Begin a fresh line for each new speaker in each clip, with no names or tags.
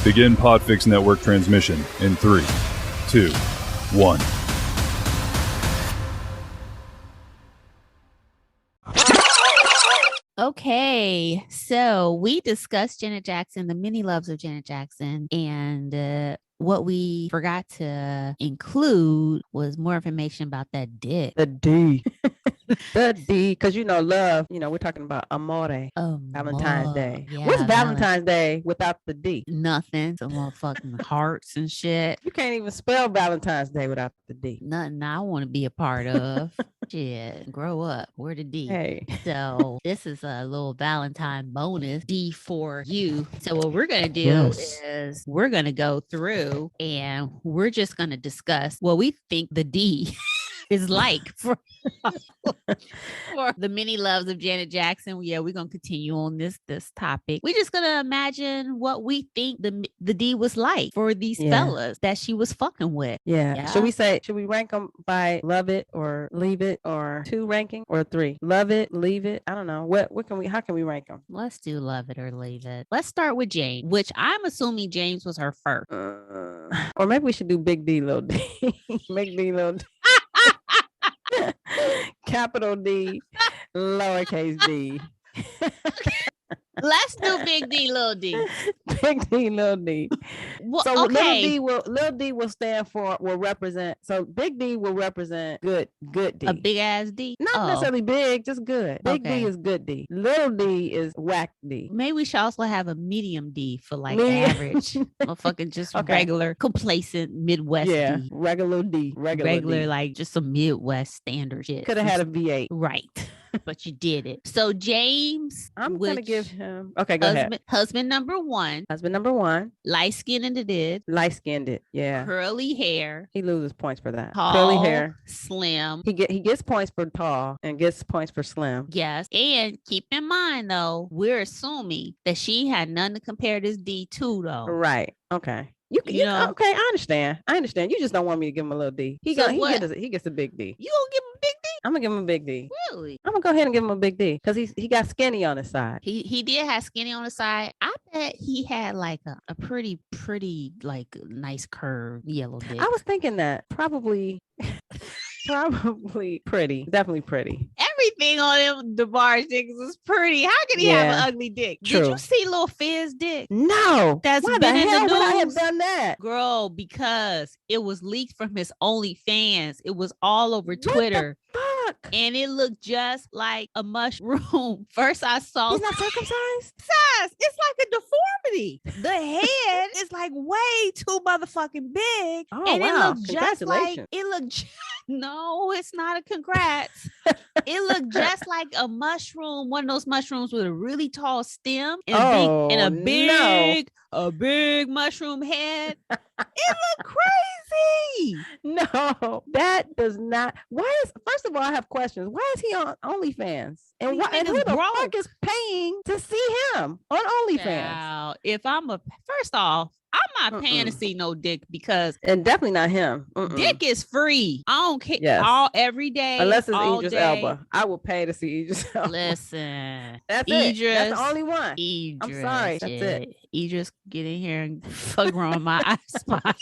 Begin Podfix Network transmission in 3, 2, 1.
Okay, so we discussed Janet Jackson, the many loves of Janet Jackson, and what we forgot to include was more information about that dick.
The D. The D, because love, we're talking about amore. Valentine's Day.
Yeah,
What's Valentine's Day without the D?
Nothing. Some motherfucking hearts and shit.
You can't even spell Valentine's Day without the D.
Nothing I want to be a part of. Shit, grow up. Where the D?
Hey.
So this is a little Valentine bonus D for you. So what we're going to do is we're going to go through and we're just going to discuss what we think the D is like for the many loves of Janet Jackson. Yeah, we're gonna continue on this topic. We're just gonna imagine what we think the D was like for these fellas that she was fucking with.
Yeah. Should we rank them by love it or leave it, or 2 ranking or 3? Love it, leave it. I don't know. How can we rank them?
Let's do love it or leave it. Let's start with James, which I'm assuming James was her first.
Or maybe we should do big D, little D. Big D, little D. Capital D, lowercase d.
Let's do big D, little d.
Big D, little d.
Well,
so
okay.
little D will represent. So big D will represent good D.
A big ass D?
Not necessarily big, just good. Big D is good D. Little D is whack D.
Maybe we should also have a medium D for like average. Motherfucking just regular, complacent Midwest D.
Regular D. Regular D.
Like just a Midwest standard shit.
Could have had a V8.
Right. But you did it. So James,
I'm gonna give him. Okay, go ahead.
Husband number one.
Light skinned it. Yeah.
Curly hair.
He loses points for that.
Tall,
curly hair.
Slim.
He gets points for tall and gets points for slim.
Yes. And keep in mind though, we're assuming that she had none to compare this D to though.
Right. Okay. Okay, I understand. You just don't want me to give him a little D. He gets a big D.
You gonna give him a big D?
I'm gonna give him a big D.
Really?
I'm gonna go ahead and give him a big D because he got skinny on his side.
He did have skinny on the side. I bet he had like a pretty like nice curved yellow dick.
I was thinking that probably pretty, definitely pretty.
Everything on him, DeBarge dicks is pretty. How can he have an ugly dick?
True.
Did you see Lil Fizz dick?
No.
That's
Why
been
the
in
hell
the news.
Would I have done that?
Girl, because it was leaked from his OnlyFans. It was all over Twitter.
What the fuck?
And it looked just like a mushroom. First I saw.
He's not circumcised?
It's like a deformity. The head is like way too motherfucking big.
Oh,
and
wow.
it looked just like no, it's not a congrats. It looked just like a mushroom, one of those mushrooms with a really tall stem and a big mushroom head. It looked crazy.
No, that does not. First of all, I have questions. Why is he on OnlyFans? And who the fuck is paying to see him on OnlyFans?
Now, first off, I'm not paying to see no dick because
and definitely not him.
Dick is free. I don't care. Every day,
unless it's Idris Elba. I will pay to see Idris Elba.
Listen,
that's
Idris,
it. That's the only one.
Idris,
I'm sorry. That's it.
Idris, get in here and fuck around my eye spot.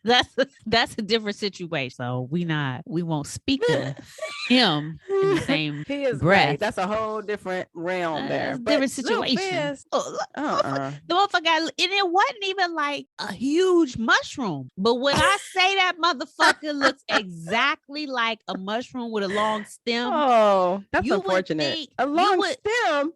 That's a different situation. So we won't speak to him in the same breath.
Great. That's a whole different realm there.
Different situation. The motherfucker, and it wasn't even like a huge mushroom. But when I say that motherfucker looks exactly like a mushroom with a long stem.
Oh, that's unfortunate. A long stem.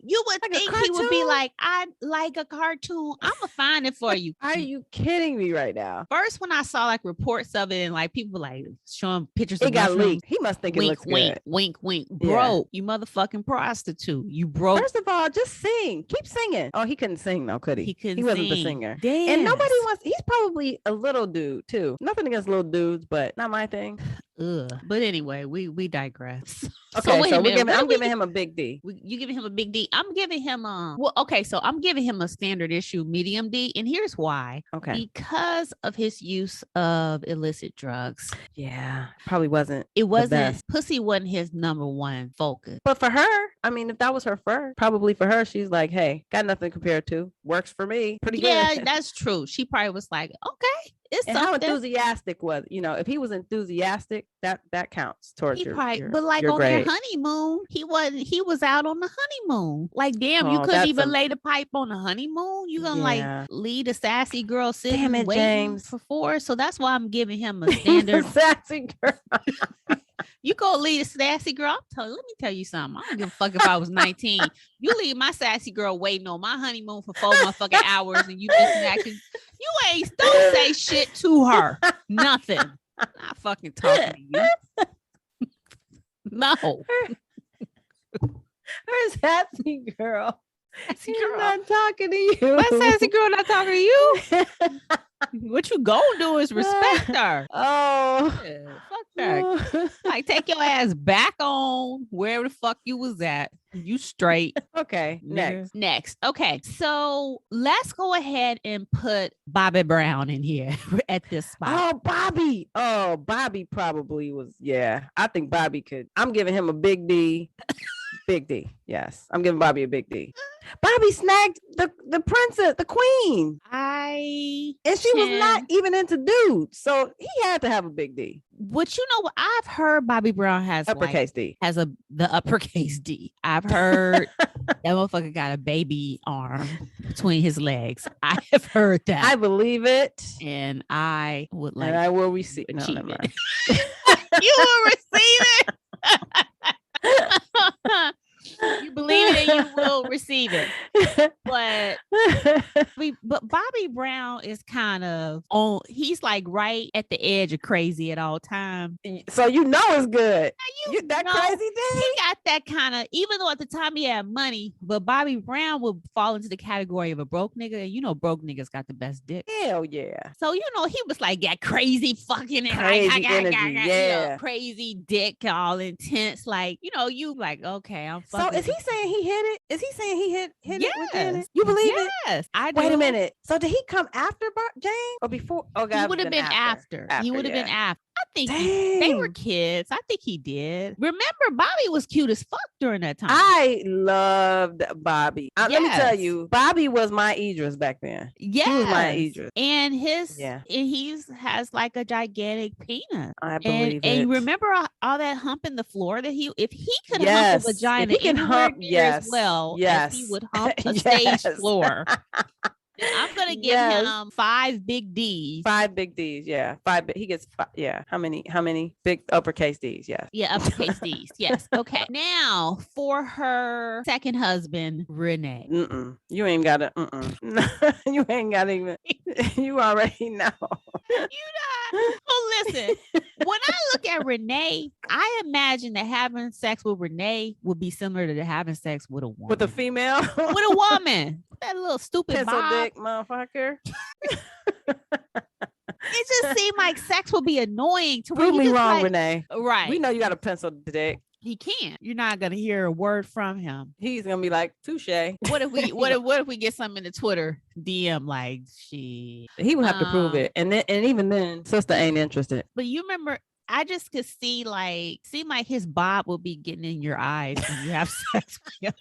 You would think he would be like, I like a cartoon. I'm gonna find it for you.
Are you kidding me right now?
First, when I saw like reports of it and like people like showing pictures
it
of
got
mushrooms,
leaked. He must think
wink,
it looks
wink,
good.
Wink, wink, bro. You motherfucking prostitute. You broke.
First of all, just sing. Keep singing. Oh, he couldn't sing though, could he?
He
wasn't the singer.
Dance.
And nobody wants. He's probably a little dude too. Nothing against little dudes, but not my thing.
But anyway, we digress.
Okay, so I'm giving him a big D.
You giving him a big D. I'm giving him so I'm giving him a standard issue medium D, and here's why.
Okay.
Because of his use of illicit drugs.
Yeah, probably wasn't.
It wasn't. Pussy wasn't his number one focus.
But for her, I mean, if that was her first, probably for her, she's like, hey, got nothing compared to. Works for me. Pretty good.
Yeah, that's true. She probably was like, okay.
And how enthusiastic was, if he was enthusiastic, that counts towards your
but like on
grade.
their honeymoon, he was out on the honeymoon. Like, damn, you couldn't even lay the pipe on the honeymoon. You gonna like lead a sassy girl sitting waiting
James.
for 4. So that's why I'm giving him a standard
sassy girl.
You go lead a sassy girl. Let me tell you something. I don't give a fuck if I was 19. You leave my sassy girl waiting on my honeymoon for 4 motherfucking hours, and you just don't say shit to her. Nothing. Not fucking talking to you. No.
Her sassy girl. She's not talking to you.
My sassy girl not talking to you. What you gonna do is respect her.
Oh,
yeah, fuck that. Like, take your ass back on wherever the fuck you was at. You straight.
Okay.
Next. Okay. So let's go ahead and put Bobby Brown in here at this spot.
Oh, Bobby probably was. Yeah, I think Bobby could. I'm giving him a big D. Big D. Yes. I'm giving Bobby a big D. Bobby snagged the princess, the queen. And she was not even into dudes. So he had to have a big D.
But you know what? I've heard Bobby Brown has
uppercase D.
Has the uppercase D. I've heard that motherfucker got a baby arm between his legs. I have heard that.
I believe it.
And I would like.
And I will receive it.
You will receive it. You believe it and you will receive it. But Bobby Brown is kind of he's like right at the edge of crazy at all times.
So it's good. That crazy thing.
He got that kind of, even though at the time he had money, but Bobby Brown would fall into the category of a broke nigga. And broke niggas got the best dick.
Hell yeah.
So he was like that crazy fucking
crazy energy.
Crazy dick, all intense. Like, you like, okay, I'm fucking.
So is he saying he hit it? Is he saying he hit
yes.
it within it? You believe it?
Yes, I do.
Wait a minute. So did he come after James or before? Oh God,
he would have been after. He would have been after. I think they were kids. I think he did. Remember, Bobby was cute as fuck during that time.
I loved Bobby. Let me tell you, Bobby was my Idris back then.
Yeah,
he was my Idris.
And he has like a gigantic penis.
I believe it.
And remember all that humping the floor that if he could hump a vagina,
he can hump
as well as he would hump a stage floor. I'm gonna give him 5 big D's.
5 big D's, yeah. He gets 5, yeah. How many big uppercase D's? Yes.
Yeah, uppercase D's. Yes. Okay. Now for her second husband, Renee.
You ain't gotta. You ain't gotta even. You already know.
Oh, listen. When I look at Renee, I imagine that having sex with Renee would be similar to having sex with a woman.
With a female.
With a woman. That little stupid
pencil
bob.
Dick motherfucker.
It just seemed like sex would be annoying to
prove me wrong, Renee.
Right.
We know you got a pencil dick.
He can't. You're not gonna hear a word from him.
He's gonna be like, touche.
What if we get something in the Twitter DM like she?
He would have to prove it, and even then, sister ain't interested.
But you remember, I just could see like his bob will be getting in your eyes when you have sex with him.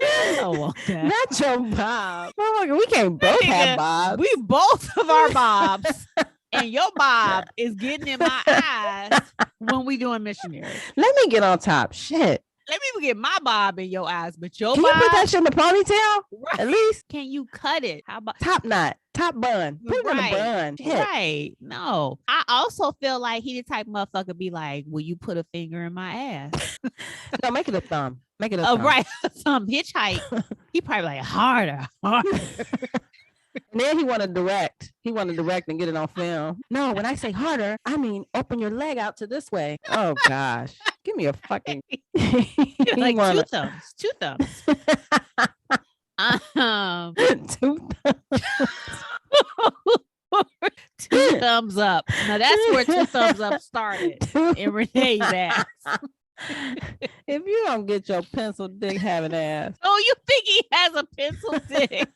I don't want that.
Not your bob. Oh, we can't both have bobs.
We both have our bobs. And your bob is getting in my eyes when we doing missionary.
Let me get on top. Shit.
Let me get my bob in your eyes, but your
Can
bob.
You put that shit in the ponytail?
Right.
At least.
Can you cut it? How about
top knot? Top bun. Put it in a bun. Shit.
Right. No. I also feel like he the type motherfucker be like, will you put a finger in my ass?
No, make it a thumb. Make it a thumb.
Right. Some hitchhike. He probably like harder.
And then he want to direct. He want to direct and get it on film. No, when I say harder, I mean open your leg out to this way. Oh gosh, give me a fucking.
Like two thumbs. Two thumbs. thumbs up. Now that's where 2 thumbs up started in Renee's ass.
If you don't get your pencil dick having ass.
Oh, you think he has a pencil dick?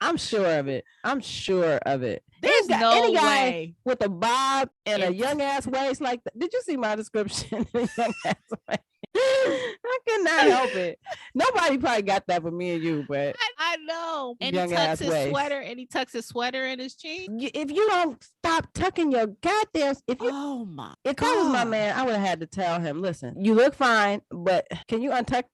I'm sure of it.
There's no
any guy
way
with a bob and a young ass waist like that. Did you see my description? Young ass waist. I could not help it. Nobody probably got that for me and you, but
I know. And
young
he tucks his
waist.
sweater, and he tucks his sweater in his cheek.
If you don't stop tucking your goddamn, if
that
was my man, I would have had to tell him, listen, you look fine, but can you untuck?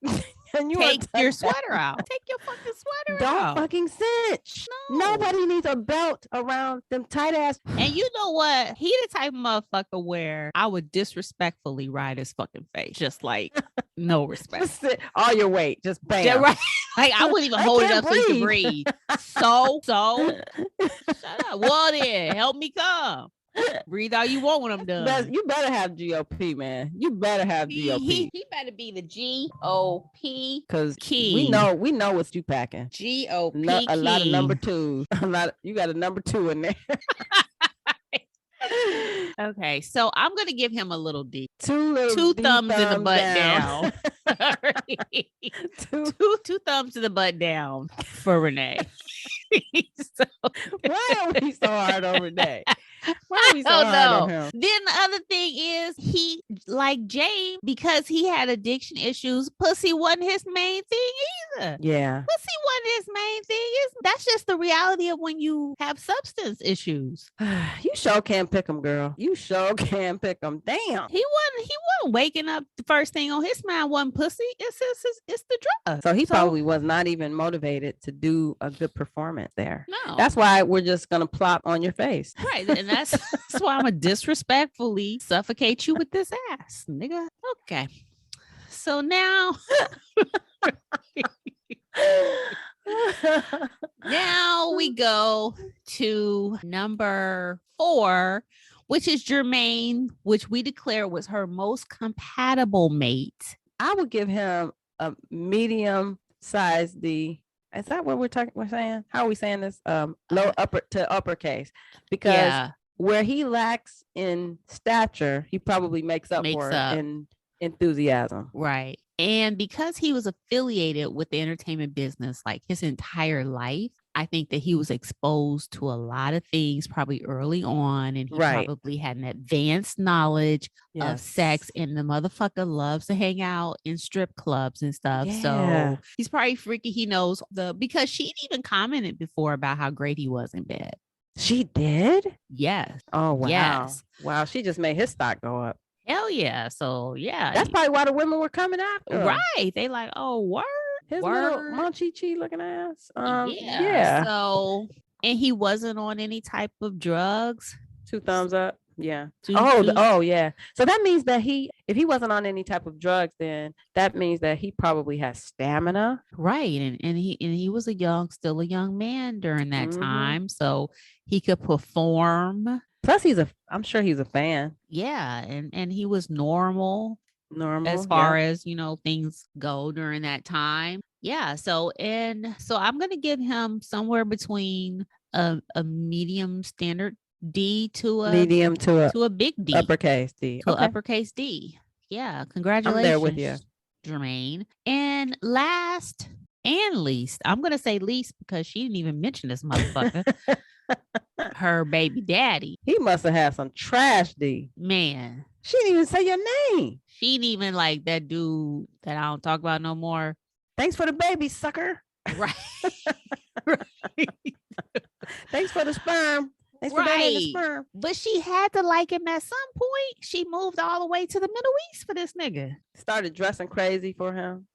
Take your sweater out. Take your fucking sweater out.
Don't fucking cinch.
No.
Nobody needs a belt around them tight ass.
And you know what? He the type of motherfucker where I would disrespectfully ride his fucking face. Just like no respect.
Just sit, all your weight. Just bam.
Yeah, right. Like I wouldn't even hold it up so you can breathe. So shut up. Well then, help me come. Breathe all you want when I'm done.
You better have GOP, man. You better have GOP.
He better be the GOP
because
key.
We know what you packing.
GOP
a lot of number 2s. You got a number 2 in there.
Okay, so I'm gonna give him a little D.
Two
thumbs in the butt down. two thumbs in the butt down for Renee.
Why are we so hard on Renee? Why are we so hard on him?
Then the other thing is he, like James, because he had addiction issues, pussy wasn't his main thing either.
Yeah.
Pussy wasn't his main thing. That's just the reality of when you have substance issues.
You sure can pick them, girl. You sure can pick them. Damn.
He wasn't waking up. The first thing on his mind wasn't pussy. It's the drug.
So he probably was not even motivated to do a good performance there.
No.
That's why we're just gonna plop on your face.
Right. And that's why I'm gonna disrespectfully suffocate you with this ass, nigga. Okay. So now now we go to number 4, which is Jermaine, which we declare was her most compatible mate.
I would give him a medium size D. Is that what we're saying? How are we saying this? Low upper to uppercase. Because where he lacks in stature, he probably makes up for it in enthusiasm.
Right. And because he was affiliated with the entertainment business like his entire life, I think that he was exposed to a lot of things probably early on, and he probably had an advanced knowledge of sex, and the motherfucker loves to hang out in strip clubs and stuff.
Yeah.
So he's probably freaky. He knows because she'd even commented before about how great he was in bed.
She did?
Yes.
Oh, wow.
Yes.
Wow. She just made his stock go up.
Hell yeah. So yeah.
That's probably why the women were coming after him.
Right. They like, oh, word.
His little munchie looking ass.
Yeah. So, and he wasn't on any type of drugs.
2 thumbs up. Yeah.
Oh,
yeah. So that means that if he wasn't on any type of drugs, then that means that he probably has stamina.
Right. And he was still a young man during that time. So he could perform.
Plus I'm sure he's a fan.
Yeah. And he was normal as far as, things go during that time. Yeah. So I'm going to give him somewhere between a medium standard D to a
medium to
a big D,
uppercase D,
to uppercase D. Yeah. Congratulations.
I'm there with you,
Jermaine. And last and least, I'm going to say least because she didn't even mention this motherfucker. Her baby daddy.
He must have had some trash D.
Man.
She didn't even say your name.
She didn't even like that dude that I don't talk about no more.
Thanks for the baby, sucker.
Right. Right.
Thanks for the sperm. Thanks for the sperm.
But she had to like him at some point. She moved all the way to the Middle East for this nigga.
Started dressing crazy for him.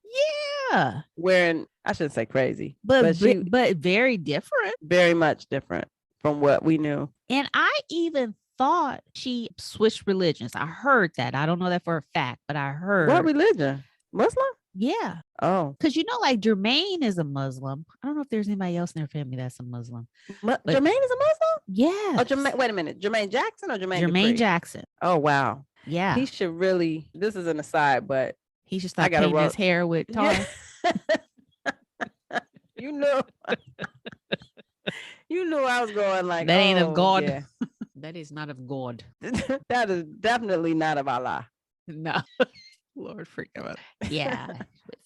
Yeah.
Wearing, I shouldn't say crazy,
but very different.
Very much different from what we knew.
And I even thought she switched religions. I heard that. I don't know that for a fact, but I heard.
What religion? Muslim?
Yeah.
Oh.
Because like Jermaine is a Muslim. I don't know if there's anybody else in their family that's a Muslim.
Jermaine is a Muslim?
Yeah.
Oh, wait a minute. Jermaine Jackson or Jermaine
Jermaine Jackson.
Oh, wow.
Yeah.
He should really, this is an aside, but
he should start painting his hair with tar.
Yeah. You knew I was going like
that ain't of God.
Yeah.
That is not of God.
That is definitely not of Allah.
No. Lord forgive us. Yeah,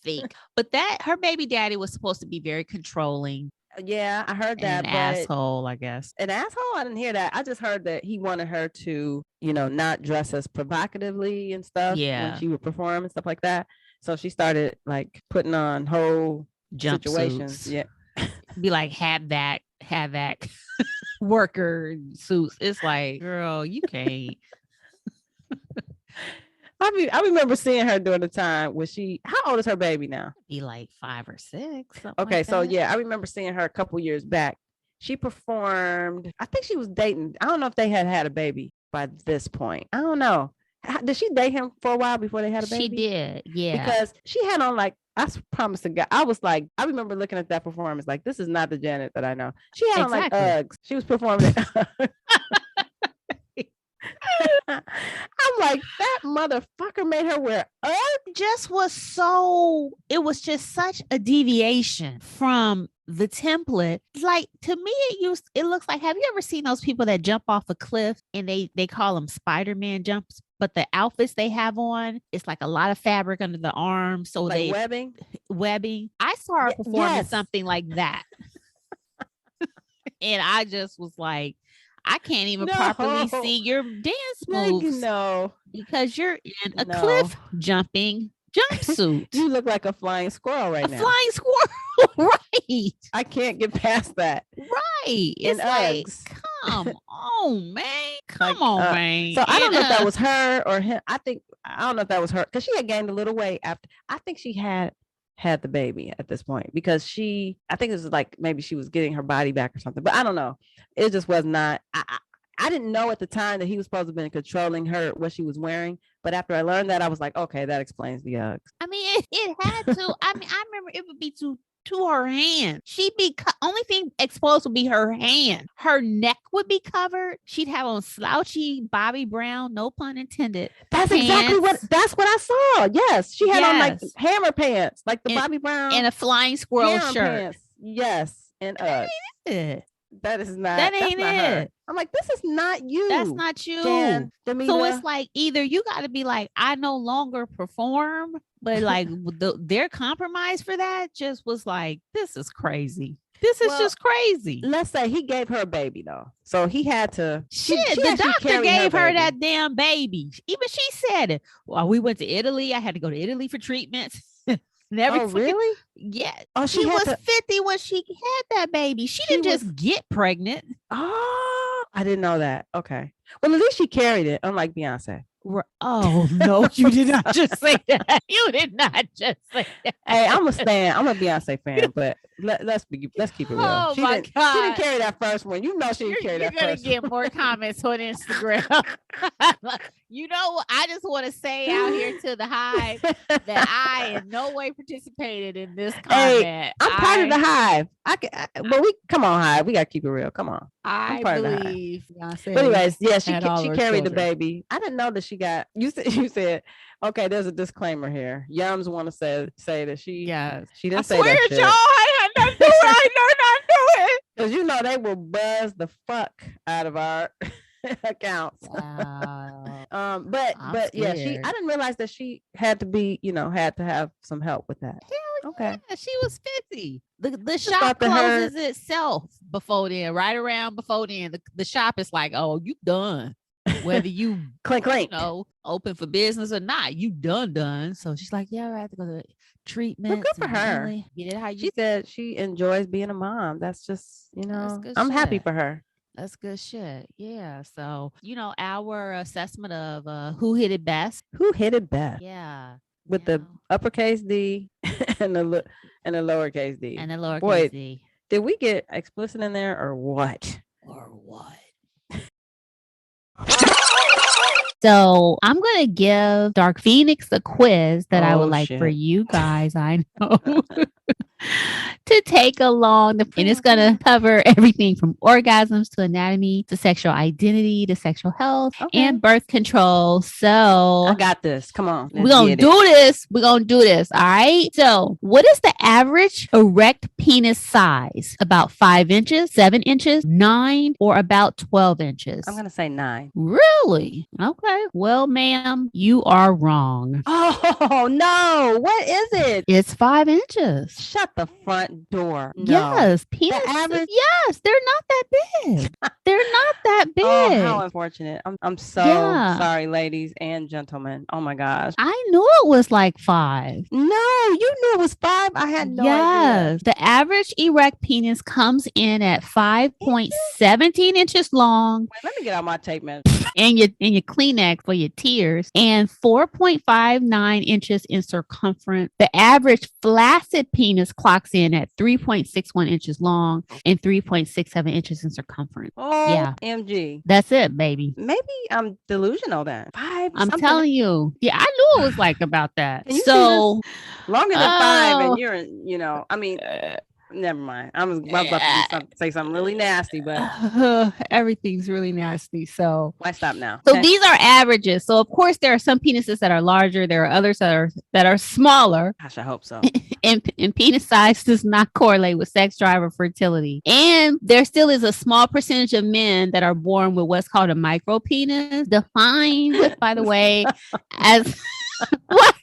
fake. But that her baby daddy was supposed to be very controlling.
Yeah, I heard that.
An asshole, I guess.
An asshole? I didn't hear that. I just heard that he wanted her to, not dress as provocatively and stuff when she would perform and stuff like that. So she started like putting on whole
jump
situations.
Suits.
Yeah.
Be like, have that worker suits. It's like, girl, you can't.
I remember seeing her during the time when how old is her baby now?
Be like 5 or 6.
Okay, so yeah, I remember seeing her a couple years back. She performed, I think she was dating. I don't know if they had a baby by this point. I don't know. Did she date him for a while before they had a baby?
She did, yeah.
Because she had on like, I promised to God, I was like, I remember looking at that performance like, this is not the Janet that I know. She had on like Uggs. She was performing. I'm like, that motherfucker made her wear Uggs.
It was just such a deviation from the template. Like, to me, it looks like, have you ever seen those people that jump off a cliff and they call them Spider-Man jumps, but the outfits they have on, it's like a lot of fabric under the arms. So
like
webbing. I saw her performing something like that. And I just was like, I can't even properly see your dance moves.
No,
because you're in a cliff jumping jumpsuit.
You look like a flying squirrel right now.
Flying squirrel, right?
I can't get past that.
Right. It's like, come on, man. Come on, man.
So I don't know if that was her or him. I don't know if that was her because she had gained a little weight after. I think she had the baby at this point because I think it was like maybe she was getting her body back or something, but I don't know. It just was not, I didn't know at the time that he was supposed to have been controlling her, what she was wearing. But after I learned that, I was like, okay, that explains the Uggs.
I mean, it had to. I remember it would be to her hand. She'd be only thing exposed would be her hand. Her neck would be covered. She'd have on slouchy Bobby Brown, no pun intended.
That's exactly what I saw. Yes, she had on like hammer pants, like the Bobby Brown
and a flying squirrel shirt.
Pants. Yes, and That is not.
That ain't
not
it.
Her. I'm like, this is not you.
That's not you.
Jan,
so it's like either you got to be like, I no longer perform, but like their compromise for that just was like, this is crazy. This is just crazy.
Let's say he gave her a baby though, so he had to.
The doctor gave her that damn baby. Even she said it. Well, we went to Italy. I had to go to Italy for treatments.
Really?
Yeah.
Oh,
she was 50 when she had that baby. She didn't just get pregnant.
Oh, I didn't know that. Okay. Well, at least she carried it, unlike Beyonce.
Oh no, you did not just say that. You did not just say that.
Hey, I'm a Beyonce fan, but let's keep it real.
Oh
She
my
didn't carry that first one. You know she didn't carry that first one.
You're gonna get more comments on Instagram. You know, I just want to say out here to the hive that I in no way participated in this comment.
Hey, I'm part of the hive. But come on, hive. We gotta keep it real. Come on.
I believe.
But anyways, yeah, she carried the baby. I didn't know that she got. You said, okay. There's a disclaimer here. Yums want to say that she didn't say that shit.
Y'all, I had not do it. I know not do it
because you know they will buzz the fuck out of our accounts.
Wow.
But yeah, I didn't realize that she had to be, had to have some help with that.
Hell okay. Yeah, she was 50. The shop closes itself before then, right around before then. The shop is like, oh, you done. Whether you
clink,
open for business or not, you done. So she's like, yeah, I have to go to treatment.
Well, good for her. She said she enjoys being a mom. That's just, I'm happy for her.
That's good shit. Yeah. So, our assessment of who hit it best.
Who hit it best?
Yeah.
With the uppercase D and the lowercase D.
And the lowercase D.
Did we get explicit in there or what?
So I'm going to give Dark Phoenix a quiz that I would like for you guys, I know, to take along and it's going to cover everything from orgasms to anatomy to sexual identity to sexual health and birth control. So
I got this. Come on.
We're going to do this. We're going to do this. All right. So what is the average erect penis size? About 5 inches, 7 inches, 9, or about 12 inches?
I'm going to say 9.
Really? Okay. Well, ma'am, you are wrong.
Oh, no. What is it?
It's 5 inches.
Shut the front door. No.
Yes. Penis.
Average?
Yes. They're not that big. They're not that big.
Oh, how unfortunate. I'm so sorry, ladies and gentlemen. Oh, my gosh.
I knew it was like 5.
No, you knew it was 5. I had no idea.
The average erect penis comes in at 5.17 inches long.
Wait, let me get out my tape measure.
And your Kleenex for your tears, and 4.59 inches in circumference. The average flaccid penis clocks in at 3.61 inches long and 3.67 inches in circumference.
Oh,
yeah.
MG.
That's it, baby.
Maybe I'm delusional then. 5.
I'm telling you. Yeah, I knew it was like about that. So
longer than 5, and you're, I mean. Never mind. I was about to say something really nasty, but
everything's really nasty. So
why stop now?
So these are averages. So of course there are some penises that are larger. There are others that are smaller.
Gosh, I hope so.
and penis size does not correlate with sex drive or fertility. And there still is a small percentage of men that are born with what's called a micro penis, defined, by the way, as what?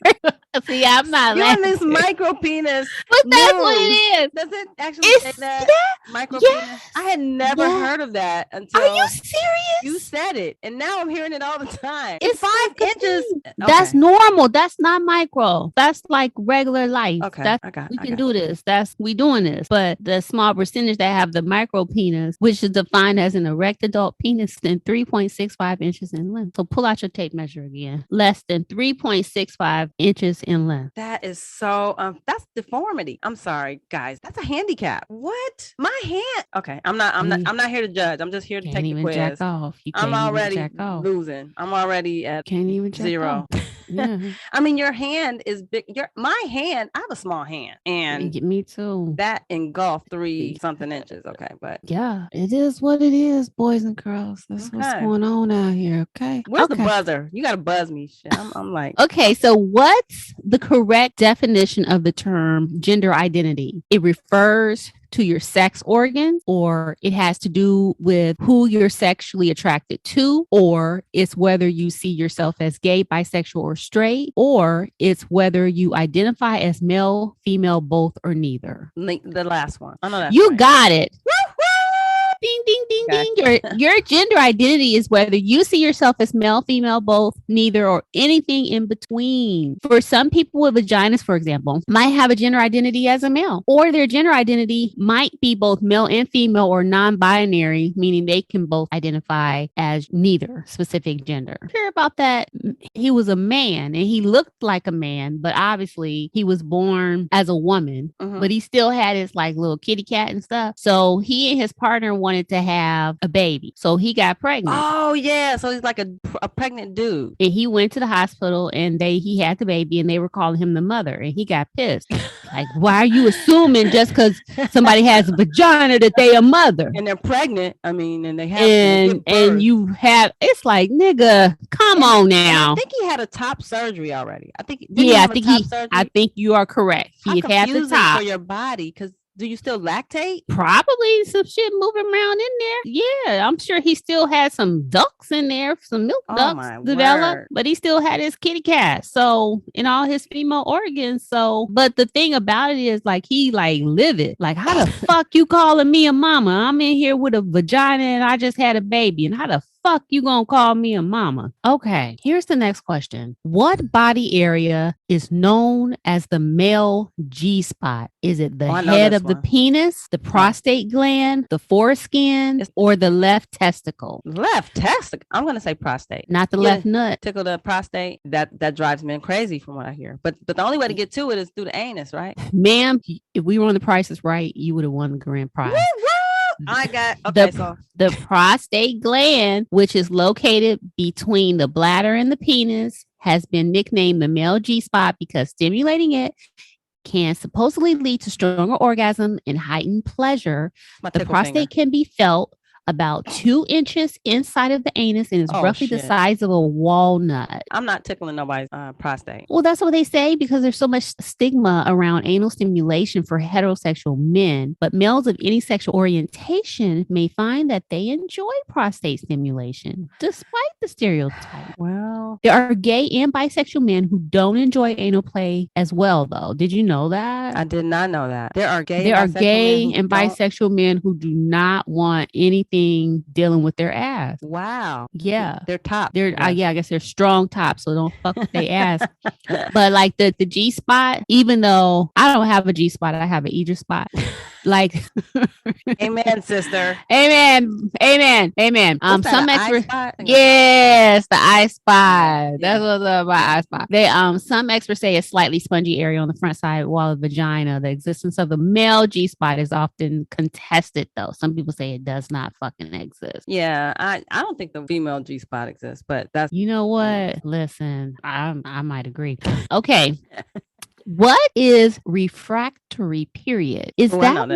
See, I'm not
laughing. This micro penis.
But that's what it is.
Does it actually say that? Yeah, micro penis? I had never heard of that until.
Are you serious?
You said it. And now I'm hearing it all the time.
It's
5 inches.
That's normal. That's not micro. That's like regular life.
Okay.
We can do this. We doing this. But the small percentage that have the micro penis, which is defined as an erect adult penis, than 3.65 inches in length. So pull out your tape measure again. Less than 3.65 inches in length.
That is so that's deformity. I'm sorry, guys. That's a handicap. What? My hand. Okay, I'm not here to judge. I'm just here to take the quiz.
Jack off.
I'm already losing. I'm already at
can't even jack
0.
Off. Yeah.
I mean, your hand is big. My hand, I have a small hand, and
me too.
That engulfed 3 something inches. Okay, but
yeah, it is what it is, boys and girls. That's what's going on out here. Okay,
where's the buzzer? You gotta buzz me. Shit. I'm like,
okay. So what's the correct definition of the term gender identity? It refers to your sex organ, or it has to do with who you're sexually attracted to, or it's whether you see yourself as gay, bisexual, or straight, or it's whether you identify as male, female, both, or neither.
The last one. I know that.
You got it. Ding, ding, ding, ding. Your gender identity is whether you see yourself as male, female, both, neither, or anything in between. For some people with vaginas, for example, might have a gender identity as a male, or their gender identity might be both male and female or non-binary, meaning they can both identify as neither specific gender. Hear about that? He was a man and he looked like a man, but obviously he was born as a woman, but he still had his like little kitty cat and stuff. So he and his partner wanted to have a baby. So he got pregnant.
Oh, yeah. So he's like a pregnant dude.
And he went to the hospital and he had the baby and they were calling him the mother. And he got pissed. Like, why are you assuming just because somebody has a vagina that they a mother?
And they're pregnant. I mean, and they have
and you have, it's like, nigga, come on now.
I think he had a top surgery already. I think you are correct.
He had the top
for your body because do you still lactate?
Probably some shit moving around in there. Yeah, I'm sure he still had some ducts in there, some milk ducts developed, but he still had his kitty cat. So, in all his female organs. So, but the thing about it is like, he like livid. Like, how the fuck you calling me a mama? I'm in here with a vagina and I just had a baby. And how the fuck you gonna call me a mama? Okay, here's the next question. What body area is known as the male G-spot? Is it the head of the penis, the prostate gland, the foreskin, or the left testicle?
Left testicle? I'm gonna say prostate.
Not the left nut.
Tickle the prostate. That drives men crazy from what I hear. But the only way to get to it is through the anus, right?
Ma'am, if we were on The Price is Right, you would have won the grand prize.
I got
the prostate gland, which is located between the bladder and the penis, has been nicknamed the male G-spot because stimulating it can supposedly lead to stronger orgasm and heightened pleasure. The prostate can be felt about 2 inches inside of the anus and is roughly the size of a walnut.
I'm not tickling nobody's prostate.
Well, that's what they say because there's so much stigma around anal stimulation for heterosexual men, but males of any sexual orientation may find that they enjoy prostate stimulation despite the stereotype.
Well,
there are gay and bisexual men who don't enjoy anal play as well, though. Did you know that?
I did not know that. There are gay
and bisexual men who do not want anything dealing with their ass.
Wow.
Yeah.
They're top.
I guess they're strong top, so don't fuck with their ass. But like the G spot, even though I don't have a G spot, I have an Idris spot. Like,
amen, sister.
Amen. Some experts, yes, the eye spot. That's what's up about eye spot. They some experts say a slightly spongy area on the front side while the vagina. The existence of the male G spot is often contested, though. Some people say it does not fucking exist.
Yeah, I don't think the female G spot exists, but that's,
you know what? Listen, I might agree. Okay. What is refractory period? Is that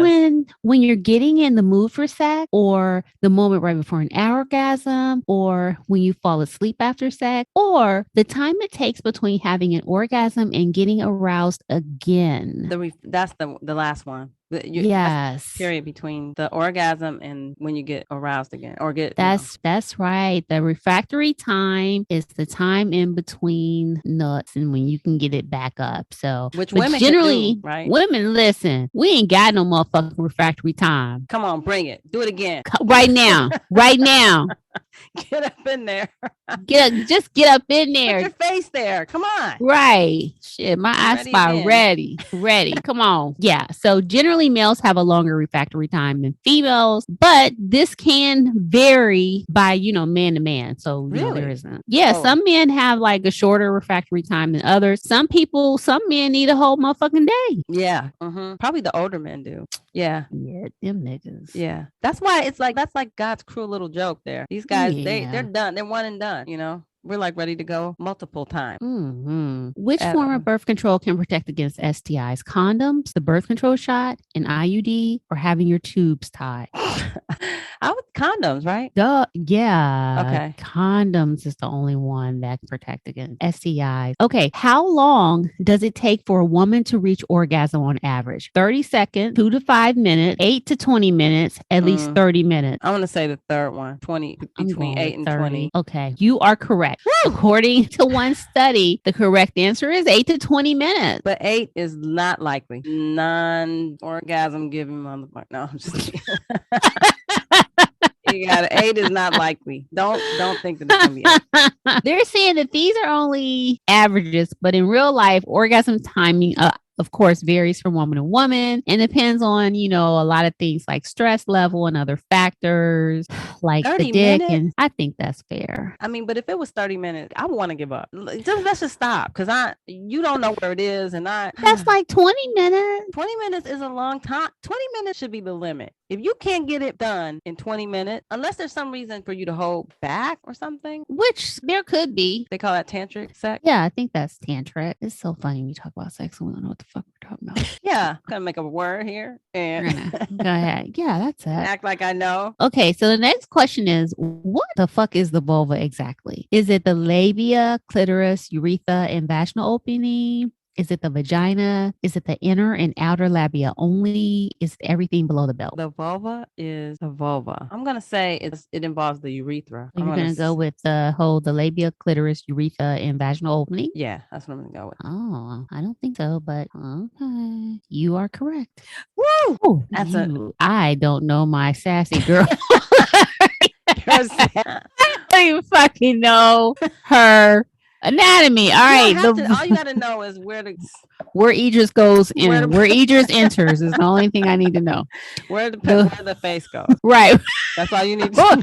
when you're getting in the mood for sex, or the moment right before an orgasm, or when you fall asleep after sex, or the time it takes between having an orgasm and getting aroused again?
That's the last one.
Yes.
Period between the orgasm and when you get aroused again or get.
That's right. The refractory time is the time in between nuts and when you can get it back up. So,
which women
generally,
do, right?
Women, listen, we ain't got no motherfucking refractory time.
Come on, bring it. Do it again.
Right now. Right now.
Get up in there.
Just get up in there.
Put your face there. Come on.
Right. Shit, my eye spot ready. Come on. Yeah. So generally males have a longer refractory time than females, but this can vary by, man to man. So really? There isn't. Yeah. Oh. Some men have like a shorter refractory time than others. Some men need a whole motherfucking day.
Yeah. Mm-hmm. Probably the older men do. Yeah.
Yeah. Them niggas.
Yeah. That's why that's like God's cruel little joke there. These guys, they're done. They're one and done, We're like ready to go multiple times.
Mm-hmm. Which form of birth control can protect against STIs? Condoms, the birth control shot, an IUD, or having your tubes tied?
I would condoms, right?
Yeah.
Okay.
Condoms is the only one that can protect against STIs. Okay. How long does it take for a woman to reach orgasm on average? 30 seconds, 2 to 5 minutes, 8 to 20 minutes, at least 30 minutes.
I want to say the third one, 20, between 8 and 30. 20.
Okay. You are correct. Woo! According to one study, the correct answer is 8 to 20 minutes.
But 8 is not likely. Non-orgasm giving motherfucker. No, I'm just kidding. You got it. 8 is not likely. Don't think that it's gonna be 8.
They're saying that these are only averages, but in real life, orgasm timing of course, varies from woman to woman and depends on, a lot of things like stress level and other factors like the dick. Minutes? And I think that's fair.
I mean, but if it was 30 minutes, I would want to give up. Let's just stop because you don't know where it is. And
that's like 20 minutes.
20 minutes is a long time. 20 minutes should be the limit. If you can't get it done in 20 minutes, unless there's some reason for you to hold back or something.
Which there could be.
They call that tantric sex?
Yeah, I think that's tantric. It's so funny when you talk about sex and we don't know what the fuck we're talking about.
Yeah, gonna make up a word here. And
go ahead. Yeah, that's it.
Act like I know.
Okay, so the next question is, what the fuck is the vulva exactly? Is it the labia, clitoris, urethra, and vaginal opening? Is it the vagina? Is it the inner and outer labia only? Is it everything below the belt?
The vulva is the vulva. I'm going to say it involves the urethra.
So you're going to go with the labia, clitoris, urethra, and vaginal opening?
Yeah, that's what I'm going to go with.
Oh, I don't think so, but okay. You are correct.
Woo!
Oh, I don't know my sassy girl. I don't even fucking know her anatomy. All right.
All you gotta know is
where Idris goes in. Where Idris enters is the only thing I need to know.
Where the face goes.
Right.
That's all you need to know.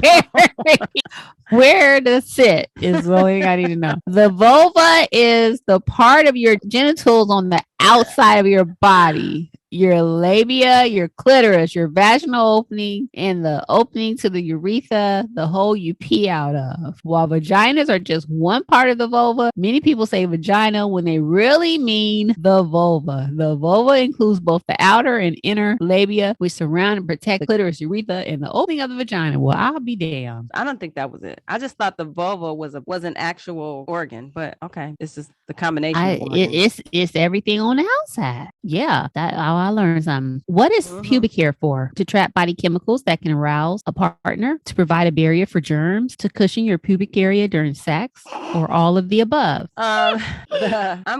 Where to sit is the only thing I need to know. The vulva is the part of your genitals on the outside of your body. Your labia, your clitoris, your vaginal opening, and the opening to the urethra, the hole you pee out of. While vaginas are just one part of the vulva, many people say vagina when they really mean the vulva. The vulva includes both the outer and inner labia, which surround and protect the clitoris, urethra, and the opening of the vagina. Well, I'll be damned.
I don't think that was it. I just thought the vulva was an actual organ, but okay, it's just the combination.
It's everything on the outside. Yeah, I learned something. What is pubic hair for? To trap body chemicals that can arouse a partner, to provide a barrier for germs, to cushion your pubic area during sex, or all of the above?
I'm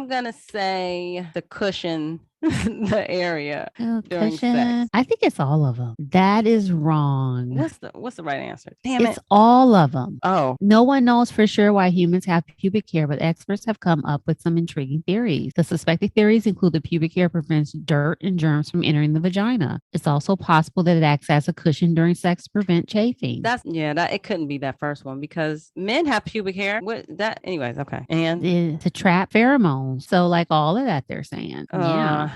gonna say the cushion the area during sex.
I think it's all of them. That is wrong.
What's the right answer? Damn it.
It's all of them.
Oh.
No one knows for sure why humans have pubic hair, but experts have come up with some intriguing theories. The suspected theories include that pubic hair prevents dirt and germs from entering the vagina. It's also possible that it acts as a cushion during sex to prevent chafing.
It couldn't be that first one because men have pubic hair. Anyways, okay. And
to trap pheromones. So like all of that they're saying.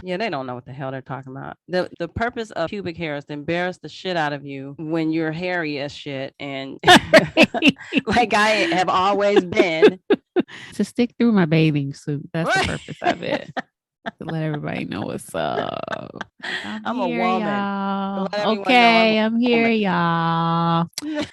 Yeah, they don't know what the hell they're talking about. The purpose of pubic hair is to embarrass the shit out of you when you're hairy as shit and like I have always been.
To stick through my bathing suit. That's the purpose of it. To let everybody know what's up.
I'm here, a woman.
Okay, I'm here, y'all.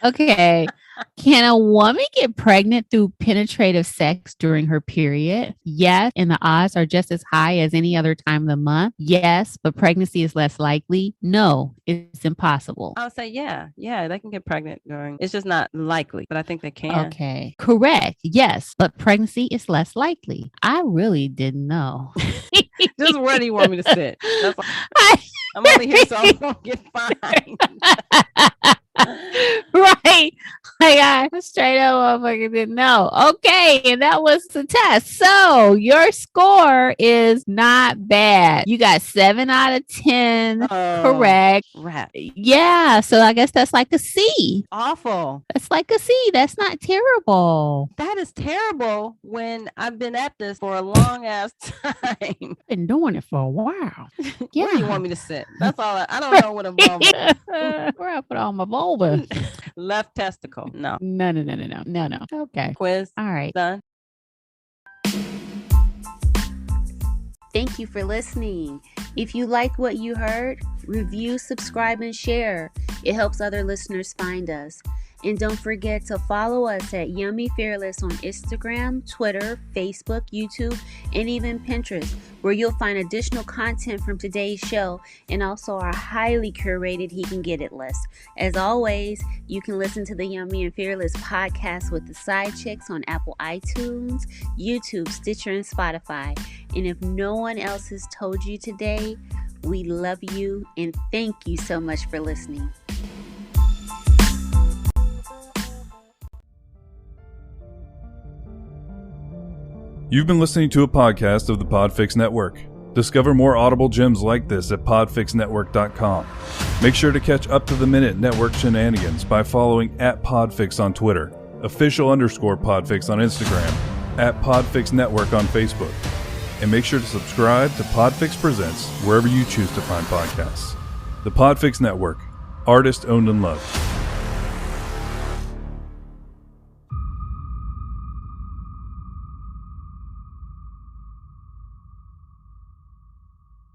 Okay. Can a woman get pregnant through penetrative sex during her period? Yes, and the odds are just as high as any other time of the month. Yes, but pregnancy is less likely. No, it's impossible.
I would say yeah, they can get pregnant during. It's just not likely, but I think they can.
Okay, correct. Yes, but pregnancy is less likely. I really didn't know.
Just where do you want me to sit? I'm only here so I won't get fined.
Right. Like I straight up motherfucker didn't know. Okay, and that was the test. So your score is not bad. You got 7 out of 10 correct.
Rat.
Yeah, so I guess that's like a C.
Awful.
That's like a C. That's not terrible.
That is terrible when I've been at this for a long ass time.
Been doing it for a while. Yeah.
Where do you want me to sit? That's all. I don't know what a vulva is.
Where I put all my vulva.
Left testicle. No.
No. Okay.
Quiz.
All right.
Done.
Thank you for listening. If you like what you heard, review, subscribe, and share. It helps other listeners find us. And don't forget to follow us at Yummy Fearless on Instagram, Twitter, Facebook, YouTube, and even Pinterest, where you'll find additional content from today's show and also our highly curated He Can Get It list. As always, you can listen to the Yummy and Fearless podcast with the Sidechicks on Apple iTunes, YouTube, Stitcher, and Spotify. And if no one else has told you today, we love you and thank you so much for listening.
You've been listening to a podcast of the Podfix Network. Discover more audible gems like this at podfixnetwork.com. Make sure to catch up-to-the-minute network shenanigans by following @Podfix on Twitter, official_Podfix on Instagram, @Podfix Network on Facebook. And make sure to subscribe to Podfix Presents wherever you choose to find podcasts. The Podfix Network, artist owned and loved.